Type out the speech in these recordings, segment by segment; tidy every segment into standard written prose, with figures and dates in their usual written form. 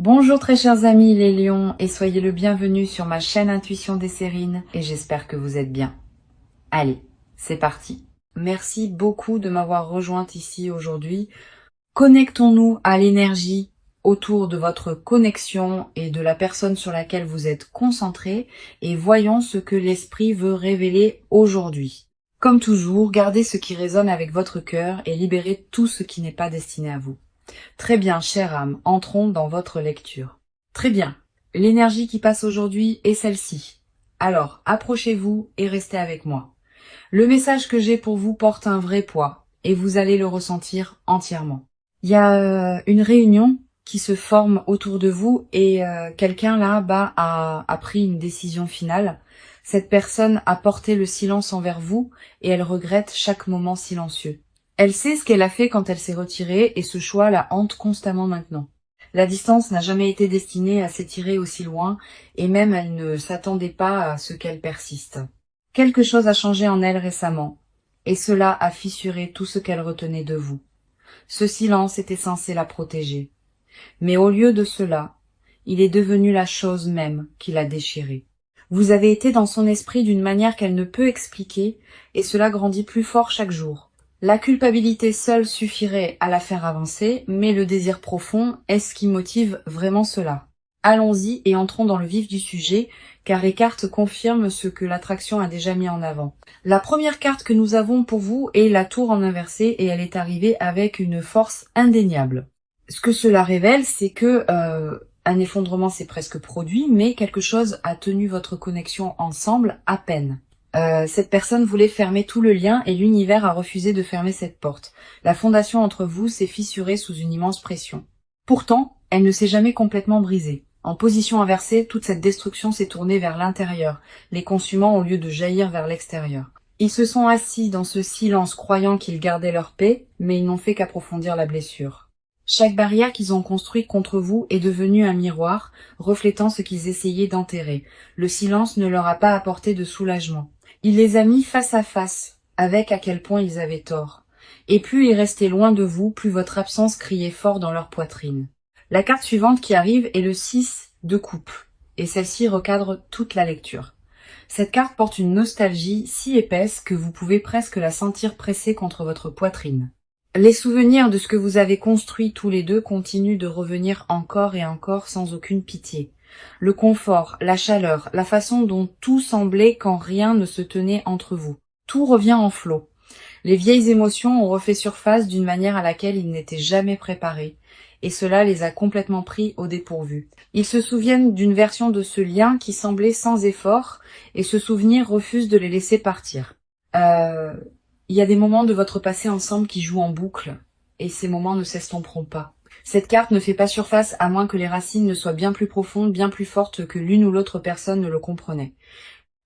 Bonjour très chers amis les lions et soyez le bienvenu sur ma chaîne Intuition des Sérines et j'espère que vous êtes bien. Allez, c'est parti. Merci beaucoup de m'avoir rejointe ici aujourd'hui. Connectons-nous à l'énergie autour de votre connexion et de la personne sur laquelle vous êtes concentré et voyons ce que l'esprit veut révéler aujourd'hui. Comme toujours, gardez ce qui résonne avec votre cœur et libérez tout ce qui n'est pas destiné à vous. Très bien, chère âme, entrons dans votre lecture. Très bien, l'énergie qui passe aujourd'hui est celle-ci. Alors, approchez-vous et restez avec moi. Le message que j'ai pour vous porte un vrai poids et vous allez le ressentir entièrement. Il y a une réunion qui se forme autour de vous et quelqu'un là-bas a pris une décision finale. Cette personne a porté le silence envers vous et elle regrette chaque moment silencieux. Elle sait ce qu'elle a fait quand elle s'est retirée et ce choix la hante constamment maintenant. La distance n'a jamais été destinée à s'étirer aussi loin et même elle ne s'attendait pas à ce qu'elle persiste. Quelque chose a changé en elle récemment et cela a fissuré tout ce qu'elle retenait de vous. Ce silence était censé la protéger. Mais au lieu de cela, il est devenu la chose même qui l'a déchirée. Vous avez été dans son esprit d'une manière qu'elle ne peut expliquer et cela grandit plus fort chaque jour. La culpabilité seule suffirait à la faire avancer, mais le désir profond est ce qui motive vraiment cela. Allons-y et entrons dans le vif du sujet, car les cartes confirment ce que l'attraction a déjà mis en avant. La première carte que nous avons pour vous est la tour en inversé et elle est arrivée avec une force indéniable. Ce que cela révèle, c'est que un effondrement s'est presque produit, mais quelque chose a tenu votre connexion ensemble à peine. Cette personne voulait fermer tout le lien et l'univers a refusé de fermer cette porte. La fondation entre vous s'est fissurée sous une immense pression. Pourtant, elle ne s'est jamais complètement brisée. En position inversée, toute cette destruction s'est tournée vers l'intérieur, les consumant au lieu de jaillir vers l'extérieur. Ils se sont assis dans ce silence croyant qu'ils gardaient leur paix, mais ils n'ont fait qu'approfondir la blessure. Chaque barrière qu'ils ont construite contre vous est devenue un miroir, reflétant ce qu'ils essayaient d'enterrer. Le silence ne leur a pas apporté de soulagement. Il les a mis face à face, avec à quel point ils avaient tort. Et plus ils restaient loin de vous, plus votre absence criait fort dans leur poitrine. La carte suivante qui arrive est le 6 de coupe, et celle-ci recadre toute la lecture. Cette carte porte une nostalgie si épaisse que vous pouvez presque la sentir pressée contre votre poitrine. Les souvenirs de ce que vous avez construit tous les deux continuent de revenir encore et encore sans aucune pitié. Le confort, la chaleur, la façon dont tout semblait quand rien ne se tenait entre vous. Tout revient en flot. Les vieilles émotions ont refait surface d'une manière à laquelle ils n'étaient jamais préparés, et cela les a complètement pris au dépourvu. Ils se souviennent d'une version de ce lien qui semblait sans effort, et ce souvenir refuse de les laisser partir. Il y a des moments de votre passé ensemble qui jouent en boucle, et ces moments ne s'estomperont pas. Cette carte ne fait pas surface à moins que les racines ne soient bien plus profondes, bien plus fortes que l'une ou l'autre personne ne le comprenait.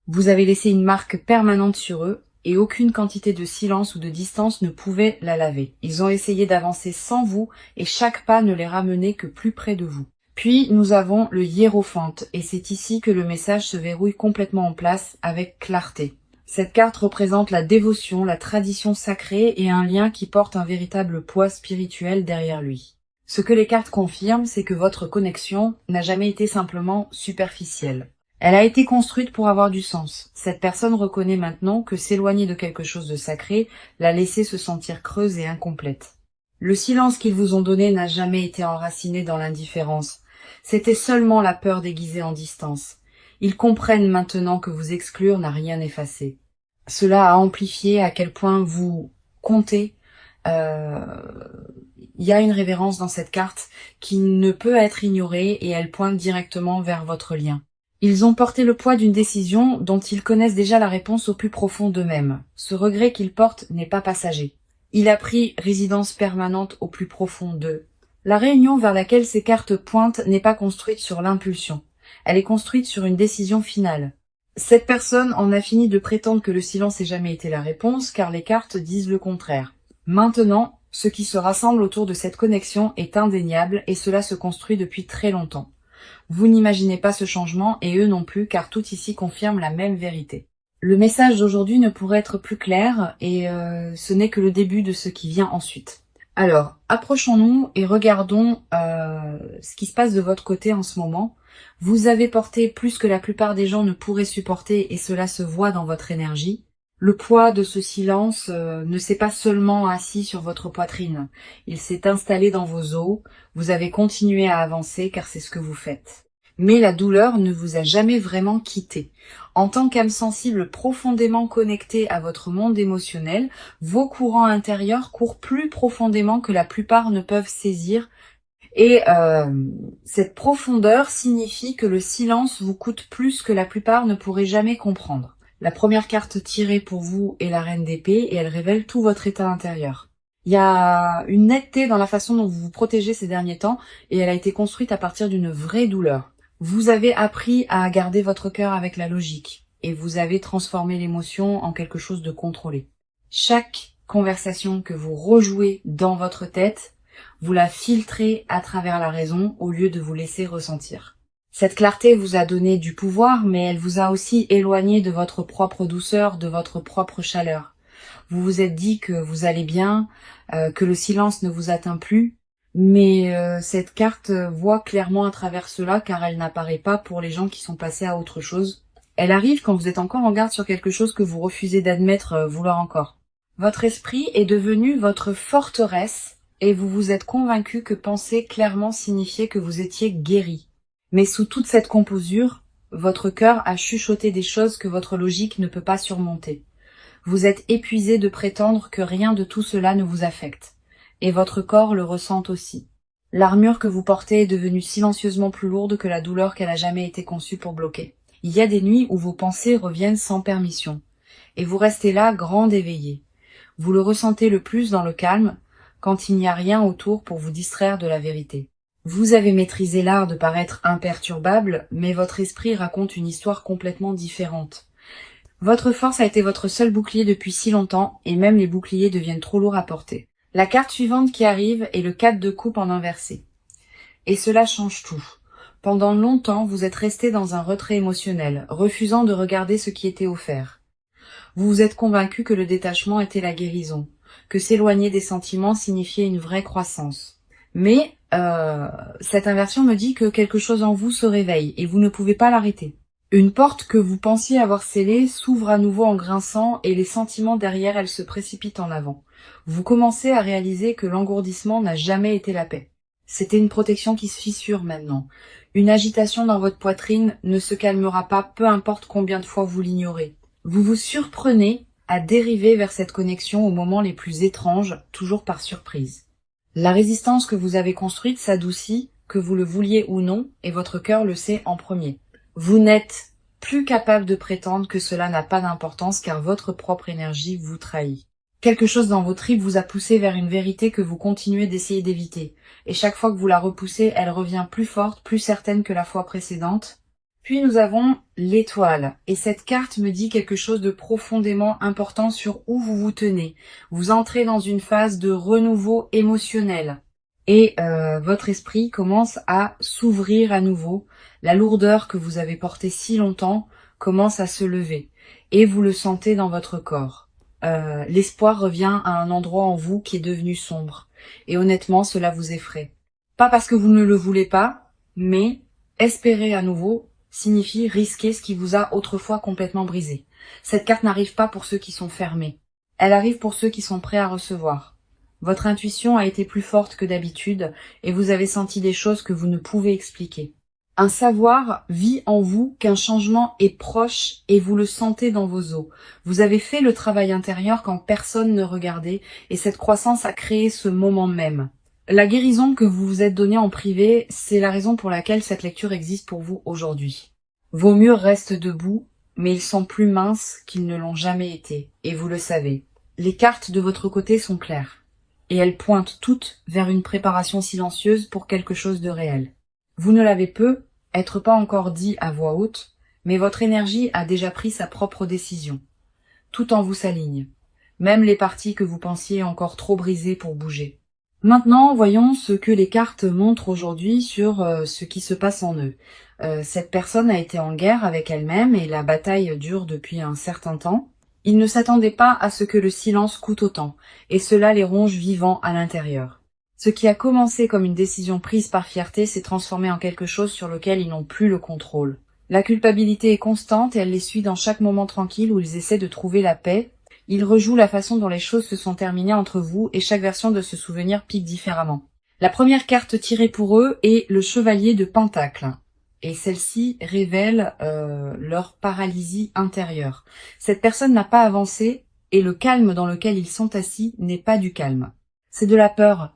Vous avez laissé une marque permanente sur eux, et aucune quantité de silence ou de distance ne pouvait la laver. Ils ont essayé d'avancer sans vous, et chaque pas ne les ramenait que plus près de vous. Puis nous avons le hiérophante, et c'est ici que le message se verrouille complètement en place avec clarté. Cette carte représente la dévotion, la tradition sacrée et un lien qui porte un véritable poids spirituel derrière lui. Ce que les cartes confirment, c'est que votre connexion n'a jamais été simplement superficielle. Elle a été construite pour avoir du sens. Cette personne reconnaît maintenant que s'éloigner de quelque chose de sacré l'a laissé se sentir creuse et incomplète. Le silence qu'ils vous ont donné n'a jamais été enraciné dans l'indifférence. C'était seulement la peur déguisée en distance. Ils comprennent maintenant que vous exclure n'a rien effacé. Cela a amplifié à quel point vous comptez. Il y a une révérence dans cette carte qui ne peut être ignorée et elle pointe directement vers votre lien. Ils ont porté le poids d'une décision dont ils connaissent déjà la réponse au plus profond d'eux-mêmes. Ce regret qu'ils portent n'est pas passager. Il a pris résidence permanente au plus profond d'eux. La réunion vers laquelle ces cartes pointent n'est pas construite sur l'impulsion. Elle est construite sur une décision finale. Cette personne en a fini de prétendre que le silence n'ait jamais été la réponse, car les cartes disent le contraire. Maintenant, ce qui se rassemble autour de cette connexion est indéniable et cela se construit depuis très longtemps. Vous n'imaginez pas ce changement et eux non plus, car tout ici confirme la même vérité. Le message d'aujourd'hui ne pourrait être plus clair et ce n'est que le début de ce qui vient ensuite. Alors, approchons-nous et regardons ce qui se passe de votre côté en ce moment. Vous avez porté plus que la plupart des gens ne pourraient supporter et cela se voit dans votre énergie. Le poids de ce silence ne s'est pas seulement assis sur votre poitrine, il s'est installé dans vos os, vous avez continué à avancer car c'est ce que vous faites. Mais la douleur ne vous a jamais vraiment quitté. En tant qu'âme sensible profondément connectée à votre monde émotionnel, vos courants intérieurs courent plus profondément que la plupart ne peuvent saisir et cette profondeur signifie que le silence vous coûte plus que la plupart ne pourraient jamais comprendre. La première carte tirée pour vous est la reine d'épée et elle révèle tout votre état intérieur. Il y a une netteté dans la façon dont vous vous protégez ces derniers temps et elle a été construite à partir d'une vraie douleur. Vous avez appris à garder votre cœur avec la logique et vous avez transformé l'émotion en quelque chose de contrôlé. Chaque conversation que vous rejouez dans votre tête, vous la filtrez à travers la raison au lieu de vous laisser ressentir. Cette clarté vous a donné du pouvoir, mais elle vous a aussi éloigné de votre propre douceur, de votre propre chaleur. Vous vous êtes dit que vous allez bien, que le silence ne vous atteint plus, mais cette carte voit clairement à travers cela car elle n'apparaît pas pour les gens qui sont passés à autre chose. Elle arrive quand vous êtes encore en garde sur quelque chose que vous refusez d'admettre vouloir encore. Votre esprit est devenu votre forteresse et vous vous êtes convaincu que penser clairement signifiait que vous étiez guéri. Mais sous toute cette composure, votre cœur a chuchoté des choses que votre logique ne peut pas surmonter. Vous êtes épuisé de prétendre que rien de tout cela ne vous affecte. Et votre corps le ressent aussi. L'armure que vous portez est devenue silencieusement plus lourde que la douleur qu'elle a jamais été conçue pour bloquer. Il y a des nuits où vos pensées reviennent sans permission. Et vous restez là, grande éveillée. Vous le ressentez le plus dans le calme, quand il n'y a rien autour pour vous distraire de la vérité. Vous avez maîtrisé l'art de paraître imperturbable, mais votre esprit raconte une histoire complètement différente. Votre force a été votre seul bouclier depuis si longtemps, et même les boucliers deviennent trop lourds à porter. La carte suivante qui arrive est le 4 de coupe en inversé. Et cela change tout. Pendant longtemps, vous êtes resté dans un retrait émotionnel, refusant de regarder ce qui était offert. Vous vous êtes convaincu que le détachement était la guérison, que s'éloigner des sentiments signifiait une vraie croissance. Mais cette inversion me dit que quelque chose en vous se réveille et vous ne pouvez pas l'arrêter. Une porte que vous pensiez avoir scellée s'ouvre à nouveau en grinçant et les sentiments derrière elle se précipitent en avant. Vous commencez à réaliser que l'engourdissement n'a jamais été la paix. C'était une protection qui se fissure maintenant. Une agitation dans votre poitrine ne se calmera pas, peu importe combien de fois vous l'ignorez. Vous vous surprenez à dériver vers cette connexion aux moments les plus étranges, toujours par surprise. La résistance que vous avez construite s'adoucit, que vous le vouliez ou non, et votre cœur le sait en premier. Vous n'êtes plus capable de prétendre que cela n'a pas d'importance car votre propre énergie vous trahit. Quelque chose dans vos tripes vous a poussé vers une vérité que vous continuez d'essayer d'éviter, et chaque fois que vous la repoussez, elle revient plus forte, plus certaine que la fois précédente. Puis nous avons l'étoile, et cette carte me dit quelque chose de profondément important sur où vous vous tenez. Vous entrez dans une phase de renouveau émotionnel, et votre esprit commence à s'ouvrir à nouveau. La lourdeur que vous avez portée si longtemps commence à se lever, et vous le sentez dans votre corps. L'espoir revient à un endroit en vous qui est devenu sombre, et honnêtement cela vous effraie. Pas parce que vous ne le voulez pas, mais espérer à nouveau signifie risquer ce qui vous a autrefois complètement brisé. Cette carte n'arrive pas pour ceux qui sont fermés. Elle arrive pour ceux qui sont prêts à recevoir. Votre intuition a été plus forte que d'habitude et vous avez senti des choses que vous ne pouvez expliquer. Un savoir vit en vous qu'un changement est proche et vous le sentez dans vos os. Vous avez fait le travail intérieur quand personne ne regardait et cette croissance a créé ce moment même. La guérison que vous vous êtes donnée en privé, c'est la raison pour laquelle cette lecture existe pour vous aujourd'hui. Vos murs restent debout, mais ils sont plus minces qu'ils ne l'ont jamais été, et vous le savez. Les cartes de votre côté sont claires, et elles pointent toutes vers une préparation silencieuse pour quelque chose de réel. Vous ne l'avez peut-être pas encore dit à voix haute, mais votre énergie a déjà pris sa propre décision. Tout en vous s'aligne, même les parties que vous pensiez encore trop brisées pour bouger. Maintenant, voyons ce que les cartes montrent aujourd'hui sur ce qui se passe en eux. Cette personne a été en guerre avec elle-même et la bataille dure depuis un certain temps. Ils ne s'attendaient pas à ce que le silence coûte autant, et cela les ronge vivants à l'intérieur. Ce qui a commencé comme une décision prise par fierté s'est transformé en quelque chose sur lequel ils n'ont plus le contrôle. La culpabilité est constante et elle les suit dans chaque moment tranquille où ils essaient de trouver la paix. Ils rejouent la façon dont les choses se sont terminées entre vous et chaque version de ce souvenir pique différemment. La première carte tirée pour eux est le chevalier de Pentacle. Et celle-ci révèle leur paralysie intérieure. Cette personne n'a pas avancé et le calme dans lequel ils sont assis n'est pas du calme. C'est de la peur.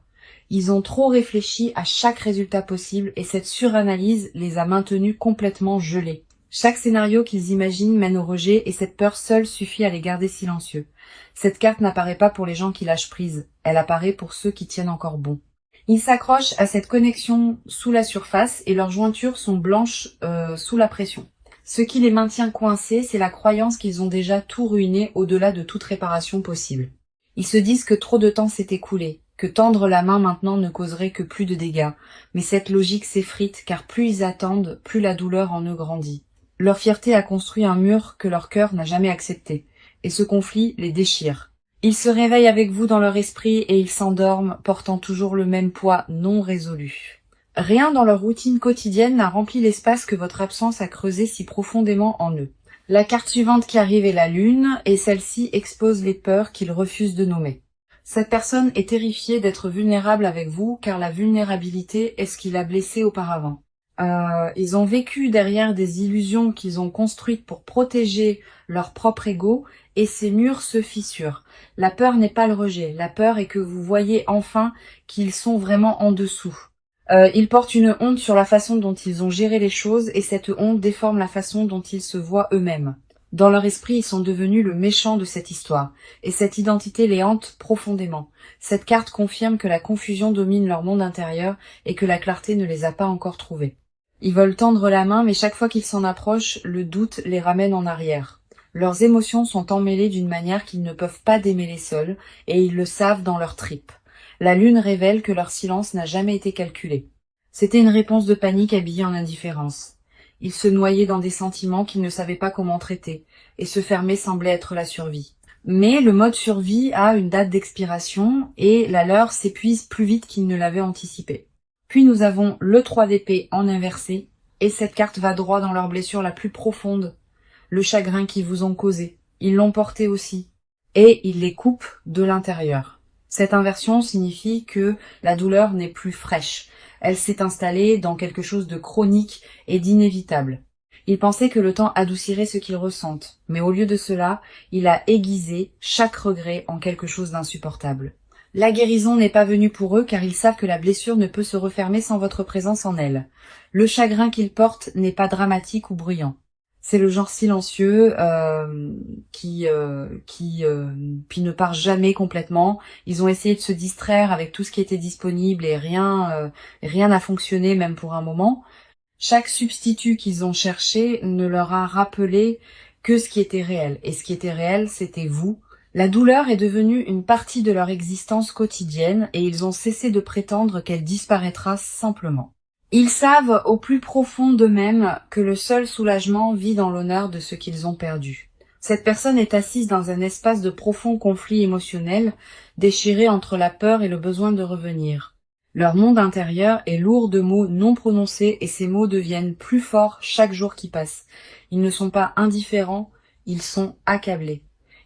Ils ont trop réfléchi à chaque résultat possible et cette suranalyse les a maintenus complètement gelés. Chaque scénario qu'ils imaginent mène au rejet et cette peur seule suffit à les garder silencieux. Cette carte n'apparaît pas pour les gens qui lâchent prise, elle apparaît pour ceux qui tiennent encore bon. Ils s'accrochent à cette connexion sous la surface et leurs jointures sont blanches sous la pression. Ce qui les maintient coincés, c'est la croyance qu'ils ont déjà tout ruiné au-delà de toute réparation possible. Ils se disent que trop de temps s'est écoulé, que tendre la main maintenant ne causerait que plus de dégâts, mais cette logique s'effrite car plus ils attendent, plus la douleur en eux grandit. Leur fierté a construit un mur que leur cœur n'a jamais accepté, et ce conflit les déchire. Ils se réveillent avec vous dans leur esprit et ils s'endorment, portant toujours le même poids non résolu. Rien dans leur routine quotidienne n'a rempli l'espace que votre absence a creusé si profondément en eux. La carte suivante qui arrive est la lune, et celle-ci expose les peurs qu'ils refusent de nommer. Cette personne est terrifiée d'être vulnérable avec vous, car la vulnérabilité est ce qui l'a blessé auparavant. Ils ont vécu derrière des illusions qu'ils ont construites pour protéger leur propre ego, et ces murs se fissurent. La peur n'est pas le rejet, la peur est que vous voyez enfin qu'ils sont vraiment en dessous. Ils portent une honte sur la façon dont ils ont géré les choses, et cette honte déforme la façon dont ils se voient eux-mêmes. Dans leur esprit, ils sont devenus le méchant de cette histoire, et cette identité les hante profondément. Cette carte confirme que la confusion domine leur monde intérieur, et que la clarté ne les a pas encore trouvés. Ils veulent tendre la main, mais chaque fois qu'ils s'en approchent, le doute les ramène en arrière. Leurs émotions sont emmêlées d'une manière qu'ils ne peuvent pas démêler seuls, et ils le savent dans leurs tripes. La lune révèle que leur silence n'a jamais été calculé. C'était une réponse de panique habillée en indifférence. Ils se noyaient dans des sentiments qu'ils ne savaient pas comment traiter, et se fermer semblait être la survie. Mais le mode survie a une date d'expiration, et la leur s'épuise plus vite qu'ils ne l'avaient anticipé. Puis nous avons le 3 d'épée en inversé, et cette carte va droit dans leur blessure la plus profonde, le chagrin qu'ils vous ont causé. Ils l'ont porté aussi, et ils les coupent de l'intérieur. Cette inversion signifie que la douleur n'est plus fraîche. Elle s'est installée dans quelque chose de chronique et d'inévitable. Ils pensaient que le temps adoucirait ce qu'ils ressentent, mais au lieu de cela, il a aiguisé chaque regret en quelque chose d'insupportable. La guérison n'est pas venue pour eux car ils savent que la blessure ne peut se refermer sans votre présence en elle. Le chagrin qu'ils portent n'est pas dramatique ou bruyant. C'est le genre silencieux qui ne part jamais complètement. Ils ont essayé de se distraire avec tout ce qui était disponible et rien n'a fonctionné même pour un moment. Chaque substitut qu'ils ont cherché ne leur a rappelé que ce qui était réel. Et ce qui était réel, c'était vous. La douleur est devenue une partie de leur existence quotidienne et ils ont cessé de prétendre qu'elle disparaîtra simplement. Ils savent au plus profond d'eux-mêmes que le seul soulagement vit dans l'honneur de ce qu'ils ont perdu. Cette personne est assise dans un espace de profond conflit émotionnel, déchiré entre la peur et le besoin de revenir. Leur monde intérieur est lourd de mots non prononcés et ces mots deviennent plus forts chaque jour qui passe. Ils ne sont pas indifférents, ils sont accablés.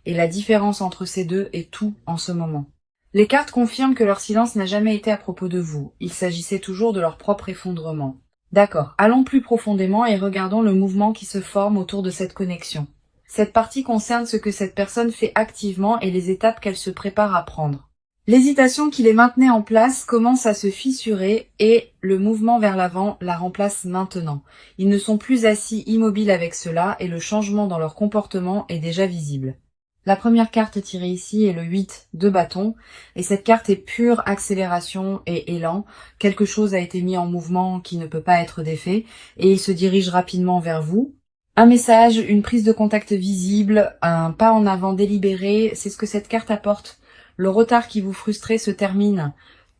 Et la différence entre ces deux est tout en ce moment. Les cartes confirment que leur silence n'a jamais été à propos de vous. Il s'agissait toujours de leur propre effondrement. D'accord, allons plus profondément et regardons le mouvement qui se forme autour de cette connexion. Cette partie concerne ce que cette personne fait activement et les étapes qu'elle se prépare à prendre. L'hésitation qui les maintenait en place commence à se fissurer et le mouvement vers l'avant la remplace maintenant. Ils ne sont plus assis immobiles avec cela et le changement dans leur comportement est déjà visible. La première carte tirée ici est le 8 de bâton, et cette carte est pure accélération et élan. Quelque chose a été mis en mouvement qui ne peut pas être défait, et il se dirige rapidement vers vous. Un message, une prise de contact visible, un pas en avant délibéré, c'est ce que cette carte apporte. Le retard qui vous frustrait se termine,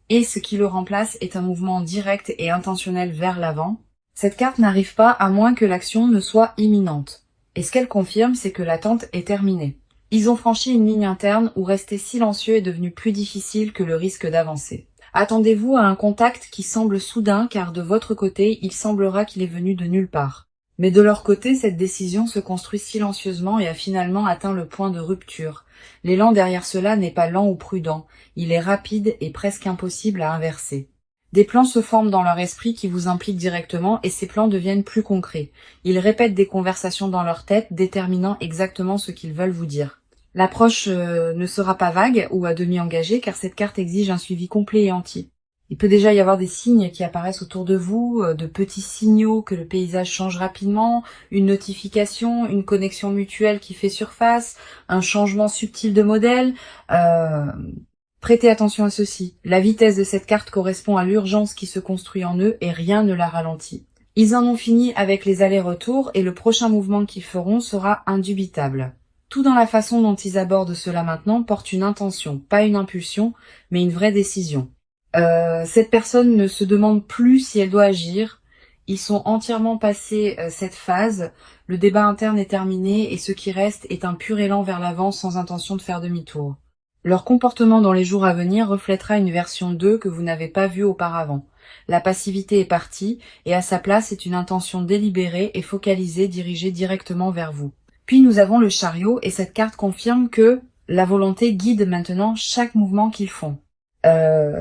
et ce qui le remplace est un mouvement direct et intentionnel vers l'avant. Cette carte n'arrive pas à moins que l'action ne soit imminente. Et ce qu'elle confirme, c'est que l'attente est terminée. Ils ont franchi une ligne interne où rester silencieux est devenu plus difficile que le risque d'avancer. Attendez-vous à un contact qui semble soudain car de votre côté, il semblera qu'il est venu de nulle part. Mais de leur côté, cette décision se construit silencieusement et a finalement atteint le point de rupture. L'élan derrière cela n'est pas lent ou prudent, il est rapide et presque impossible à inverser. Des plans se forment dans leur esprit qui vous impliquent directement et ces plans deviennent plus concrets. Ils répètent des conversations dans leur tête, déterminant exactement ce qu'ils veulent vous dire. L'approche ne sera pas vague ou à demi engagée car cette carte exige un suivi complet et entier. Il peut déjà y avoir des signes qui apparaissent autour de vous, de petits signaux que le paysage change rapidement, une notification, une connexion mutuelle qui fait surface, un changement subtil de modèle. Prêtez attention à ceci. La vitesse de cette carte correspond à l'urgence qui se construit en eux et rien ne la ralentit. Ils en ont fini avec les allers-retours et le prochain mouvement qu'ils feront sera indubitable. Tout dans la façon dont ils abordent cela maintenant porte une intention, pas une impulsion, mais une vraie décision. Cette personne ne se demande plus si elle doit agir. Ils sont entièrement passés cette phase. Le débat interne est terminé et ce qui reste est un pur élan vers l'avant sans intention de faire demi-tour. Leur comportement dans les jours à venir reflètera une version d'eux que vous n'avez pas vue auparavant. La passivité est partie et à sa place est une intention délibérée et focalisée dirigée directement vers vous. Puis nous avons le chariot et cette carte confirme que la volonté guide maintenant chaque mouvement qu'ils font.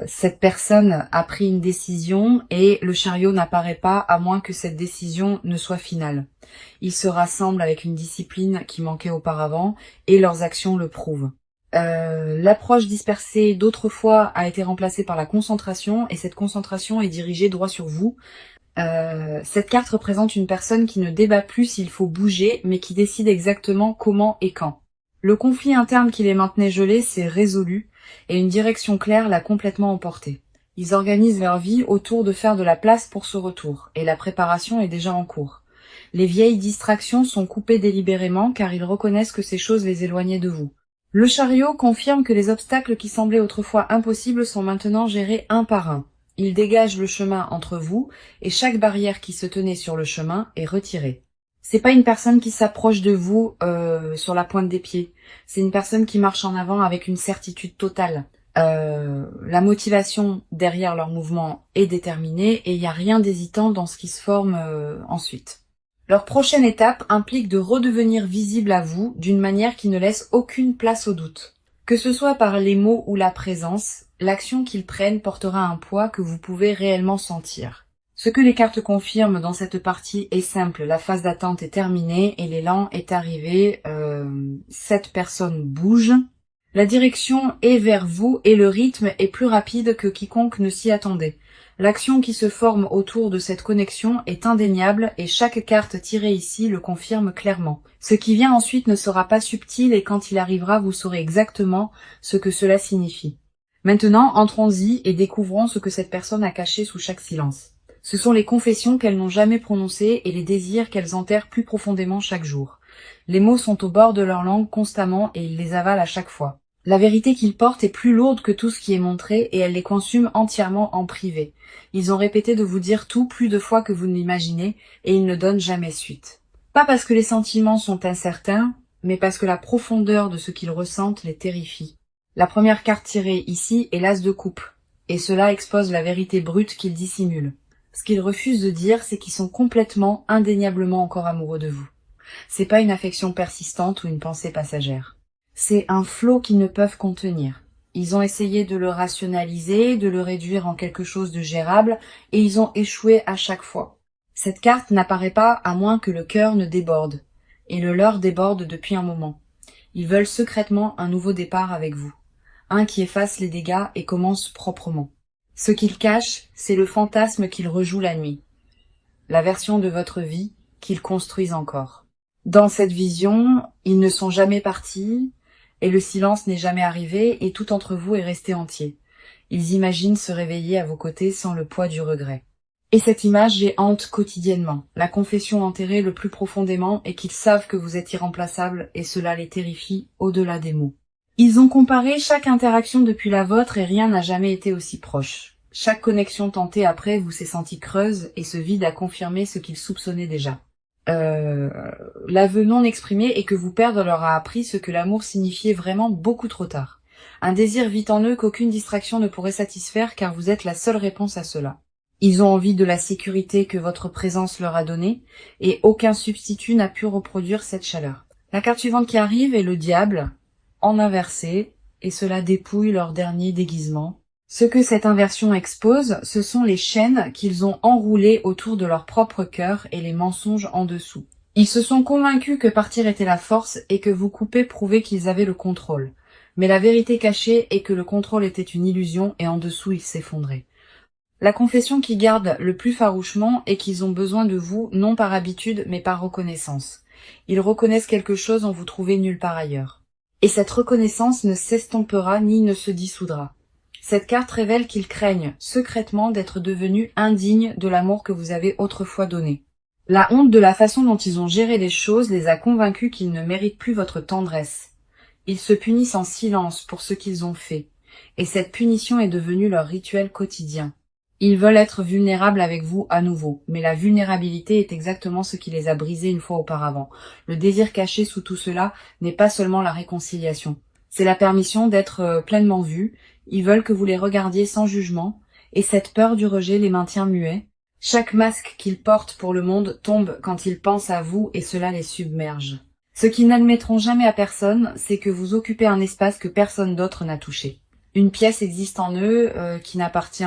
Cette personne a pris une décision et le chariot n'apparaît pas à moins que cette décision ne soit finale. Ils se rassemblent avec une discipline qui manquait auparavant et leurs actions le prouvent. L'approche dispersée d'autrefois a été remplacée par la concentration et cette concentration est dirigée droit sur vous. Cette carte représente une personne qui ne débat plus s'il faut bouger mais qui décide exactement comment et quand. Le conflit interne qui les maintenait gelés s'est résolu et une direction claire l'a complètement emporté. Ils organisent leur vie autour de faire de la place pour ce retour, et la préparation est déjà en cours. Les vieilles distractions sont coupées délibérément car ils reconnaissent que ces choses les éloignaient de vous. Le chariot confirme que les obstacles qui semblaient autrefois impossibles sont maintenant gérés un par un. Il dégage le chemin entre vous et chaque barrière qui se tenait sur le chemin est retirée. C'est pas une personne qui s'approche de vous sur la pointe des pieds. C'est une personne qui marche en avant avec une certitude totale. La motivation derrière leur mouvement est déterminée et il n'y a rien d'hésitant dans ce qui se forme ensuite. Leur prochaine étape implique de redevenir visible à vous d'une manière qui ne laisse aucune place au doute. Que ce soit par les mots ou la présence, l'action qu'ils prennent portera un poids que vous pouvez réellement sentir. Ce que les cartes confirment dans cette partie est simple, la phase d'attente est terminée et l'élan est arrivé, cette personne bouge. La direction est vers vous et le rythme est plus rapide que quiconque ne s'y attendait. L'action qui se forme autour de cette connexion est indéniable et chaque carte tirée ici le confirme clairement. Ce qui vient ensuite ne sera pas subtil et quand il arrivera, vous saurez exactement ce que cela signifie. Maintenant, entrons-y et découvrons ce que cette personne a caché sous chaque silence. Ce sont les confessions qu'elles n'ont jamais prononcées et les désirs qu'elles enterrent plus profondément chaque jour. Les mots sont au bord de leur langue constamment et ils les avalent à chaque fois. La vérité qu'ils portent est plus lourde que tout ce qui est montré et elles les consument entièrement en privé. Ils ont répété de vous dire tout plus de fois que vous ne l'imaginez et ils ne donnent jamais suite. Pas parce que les sentiments sont incertains, mais parce que la profondeur de ce qu'ils ressentent les terrifie. La première carte tirée ici est l'as de coupe, et cela expose la vérité brute qu'ils dissimulent. Ce qu'ils refusent de dire, c'est qu'ils sont complètement, indéniablement encore amoureux de vous. C'est pas une affection persistante ou une pensée passagère. C'est un flot qu'ils ne peuvent contenir. Ils ont essayé de le rationaliser, de le réduire en quelque chose de gérable, et ils ont échoué à chaque fois. Cette carte n'apparaît pas à moins que le cœur ne déborde, et le leur déborde depuis un moment. Ils veulent secrètement un nouveau départ avec vous, un qui efface les dégâts et commence proprement. Ce qu'ils cachent, c'est le fantasme qu'ils rejouent la nuit, la version de votre vie qu'ils construisent encore. Dans cette vision, ils ne sont jamais partis, et le silence n'est jamais arrivé, et tout entre vous est resté entier. Ils imaginent se réveiller à vos côtés sans le poids du regret. Et cette image les hante quotidiennement, la confession enterrée le plus profondément et qu'ils savent que vous êtes irremplaçable et cela les terrifie au-delà des mots. Ils ont comparé chaque interaction depuis la vôtre et rien n'a jamais été aussi proche. Chaque connexion tentée après vous s'est sentie creuse et ce vide a confirmé ce qu'ils soupçonnaient déjà. L'aveu non exprimé est que vous perdre leur a appris ce que l'amour signifiait vraiment beaucoup trop tard. Un désir vit en eux qu'aucune distraction ne pourrait satisfaire car vous êtes la seule réponse à cela. Ils ont envie de la sécurité que votre présence leur a donnée et aucun substitut n'a pu reproduire cette chaleur. La carte suivante qui arrive est le diable, en inversé, et cela dépouille leur dernier déguisement. Ce que cette inversion expose, ce sont les chaînes qu'ils ont enroulées autour de leur propre cœur et les mensonges en dessous. Ils se sont convaincus que partir était la force et que vous couper prouvait qu'ils avaient le contrôle. Mais la vérité cachée est que le contrôle était une illusion et en dessous ils s'effondraient. La confession qui garde le plus farouchement est qu'ils ont besoin de vous, non par habitude, mais par reconnaissance. Ils reconnaissent quelque chose en vous trouvez nulle part ailleurs. Et cette reconnaissance ne s'estompera ni ne se dissoudra. Cette carte révèle qu'ils craignent, secrètement, d'être devenus indignes de l'amour que vous avez autrefois donné. La honte de la façon dont ils ont géré les choses les a convaincus qu'ils ne méritent plus votre tendresse. Ils se punissent en silence pour ce qu'ils ont fait, et cette punition est devenue leur rituel quotidien. Ils veulent être vulnérables avec vous à nouveau, mais la vulnérabilité est exactement ce qui les a brisés une fois auparavant. Le désir caché sous tout cela n'est pas seulement la réconciliation. C'est la permission d'être pleinement vus. Ils veulent que vous les regardiez sans jugement, et cette peur du rejet les maintient muets. Chaque masque qu'ils portent pour le monde tombe quand ils pensent à vous et cela les submerge. Ce qu'ils n'admettront jamais à personne, c'est que vous occupez un espace que personne d'autre n'a touché. Une pièce existe en eux qui n'appartient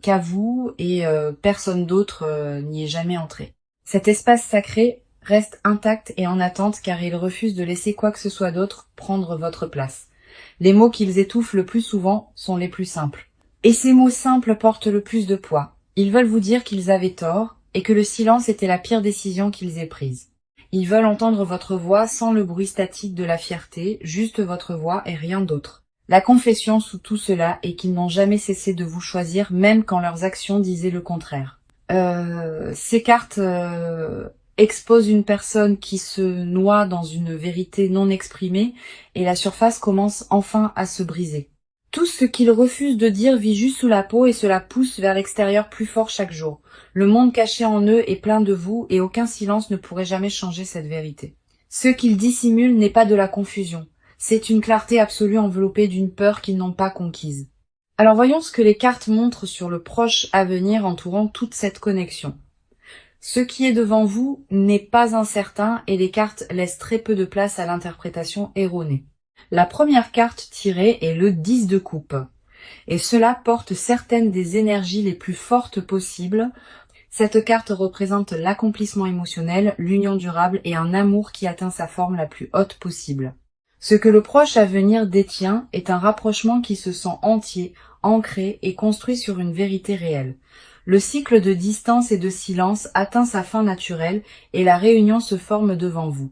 qu'à vous et personne d'autre n'y est jamais entré. Cet espace sacré reste intact et en attente car ils refusent de laisser quoi que ce soit d'autre prendre votre place. Les mots qu'ils étouffent le plus souvent sont les plus simples. Et ces mots simples portent le plus de poids. Ils veulent vous dire qu'ils avaient tort et que le silence était la pire décision qu'ils aient prise. Ils veulent entendre votre voix sans le bruit statique de la fierté, juste votre voix et rien d'autre. La confession sous tout cela est qu'ils n'ont jamais cessé de vous choisir, même quand leurs actions disaient le contraire. Ces cartes exposent une personne qui se noie dans une vérité non exprimée et la surface commence enfin à se briser. Tout ce qu'ils refusent de dire vit juste sous la peau et cela pousse vers l'extérieur plus fort chaque jour. Le monde caché en eux est plein de vous et aucun silence ne pourrait jamais changer cette vérité. Ce qu'ils dissimulent n'est pas de la confusion. C'est une clarté absolue enveloppée d'une peur qu'ils n'ont pas conquise. Alors voyons ce que les cartes montrent sur le proche avenir entourant toute cette connexion. Ce qui est devant vous n'est pas incertain et les cartes laissent très peu de place à l'interprétation erronée. La première carte tirée est le 10 de coupe. Et cela porte certaines des énergies les plus fortes possibles. Cette carte représente l'accomplissement émotionnel, l'union durable et un amour qui atteint sa forme la plus haute possible. Ce que le proche à venir détient est un rapprochement qui se sent entier, ancré et construit sur une vérité réelle. Le cycle de distance et de silence atteint sa fin naturelle et la réunion se forme devant vous.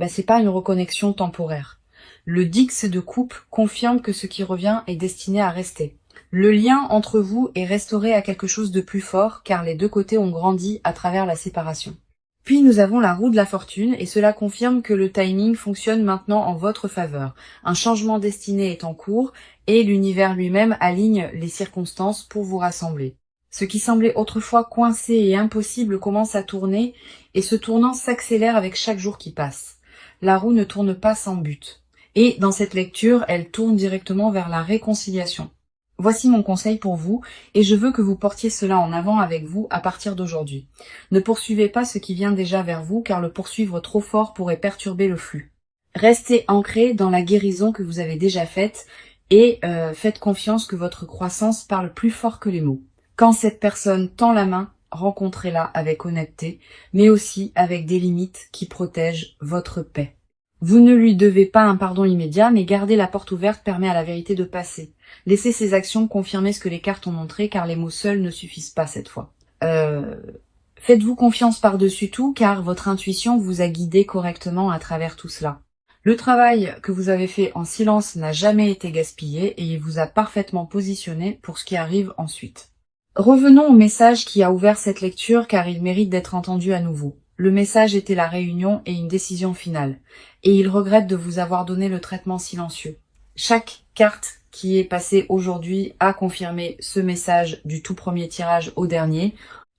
C'est pas une reconnexion temporaire. Le Dix de coupe confirme que ce qui revient est destiné à rester. Le lien entre vous est restauré à quelque chose de plus fort car les deux côtés ont grandi à travers la séparation. Puis nous avons la roue de la fortune et cela confirme que le timing fonctionne maintenant en votre faveur. Un changement destiné est en cours et l'univers lui-même aligne les circonstances pour vous rassembler. Ce qui semblait autrefois coincé et impossible commence à tourner et ce tournant s'accélère avec chaque jour qui passe. La roue ne tourne pas sans but. Et dans cette lecture, elle tourne directement vers la réconciliation. Voici mon conseil pour vous, et je veux que vous portiez cela en avant avec vous à partir d'aujourd'hui. Ne poursuivez pas ce qui vient déjà vers vous, car le poursuivre trop fort pourrait perturber le flux. Restez ancré dans la guérison que vous avez déjà faite, et faites confiance que votre croissance parle plus fort que les mots. Quand cette personne tend la main, rencontrez-la avec honnêteté, mais aussi avec des limites qui protègent votre paix. Vous ne lui devez pas un pardon immédiat, mais garder la porte ouverte permet à la vérité de passer. Laissez ces actions confirmer ce que les cartes ont montré, car les mots seuls ne suffisent pas cette fois. Faites-vous confiance par-dessus tout, car votre intuition vous a guidé correctement à travers tout cela. Le travail que vous avez fait en silence n'a jamais été gaspillé et il vous a parfaitement positionné pour ce qui arrive ensuite. Revenons au message qui a ouvert cette lecture, car il mérite d'être entendu à nouveau. Le message était la réunion et une décision finale, et il regrette de vous avoir donné le traitement silencieux. Chaque carte qui est passée aujourd'hui a confirmé ce message du tout premier tirage au dernier.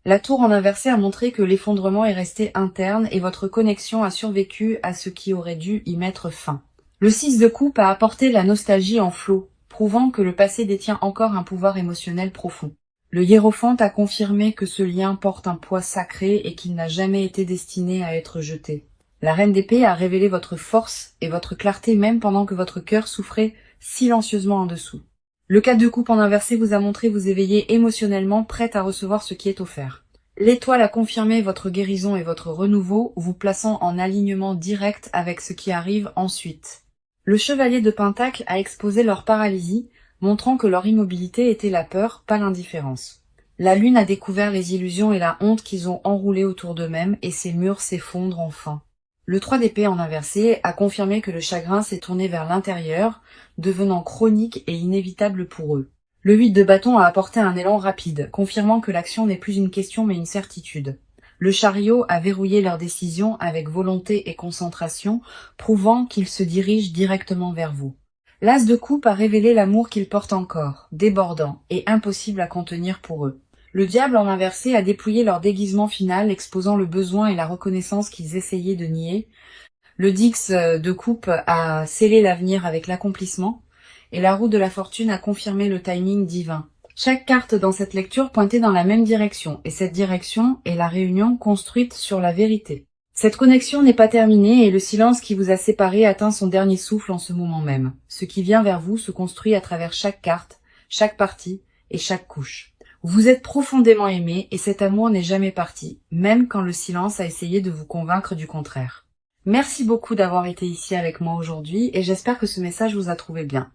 La tour en inversé a montré que l'effondrement est resté interne et votre connexion a survécu à ce qui aurait dû y mettre fin. Le 6 de coupe a apporté la nostalgie en flot, prouvant que le passé détient encore un pouvoir émotionnel profond. Le hiérophante a confirmé que ce lien porte un poids sacré et qu'il n'a jamais été destiné à être jeté. La reine d'épée a révélé votre force et votre clarté même pendant que votre cœur souffrait silencieusement en dessous. Le 4 de coupe en inversé vous a montré vous éveiller émotionnellement, prête à recevoir ce qui est offert. L'étoile a confirmé votre guérison et votre renouveau, vous plaçant en alignement direct avec ce qui arrive ensuite. Le chevalier de Pentacle a exposé leur paralysie, montrant que leur immobilité était la peur, pas l'indifférence. La lune a découvert les illusions et la honte qu'ils ont enroulées autour d'eux-mêmes et ces murs s'effondrent enfin. Le 3 d'épée en inversé a confirmé que le chagrin s'est tourné vers l'intérieur, devenant chronique et inévitable pour eux. Le 8 de bâton a apporté un élan rapide, confirmant que l'action n'est plus une question mais une certitude. Le chariot a verrouillé leur décision avec volonté et concentration, prouvant qu'ils se dirigent directement vers vous. L'as de coupe a révélé l'amour qu'ils portent encore, débordant et impossible à contenir pour eux. Le diable en inversé a dépouillé leur déguisement final, exposant le besoin et la reconnaissance qu'ils essayaient de nier. Le dix de coupe a scellé l'avenir avec l'accomplissement, et la roue de la fortune a confirmé le timing divin. Chaque carte dans cette lecture pointait dans la même direction, et cette direction est la réunion construite sur la vérité. Cette connexion n'est pas terminée et le silence qui vous a séparés atteint son dernier souffle en ce moment même. Ce qui vient vers vous se construit à travers chaque carte, chaque partie et chaque couche. Vous êtes profondément aimé et cet amour n'est jamais parti, même quand le silence a essayé de vous convaincre du contraire. Merci beaucoup d'avoir été ici avec moi aujourd'hui et j'espère que ce message vous a trouvé bien.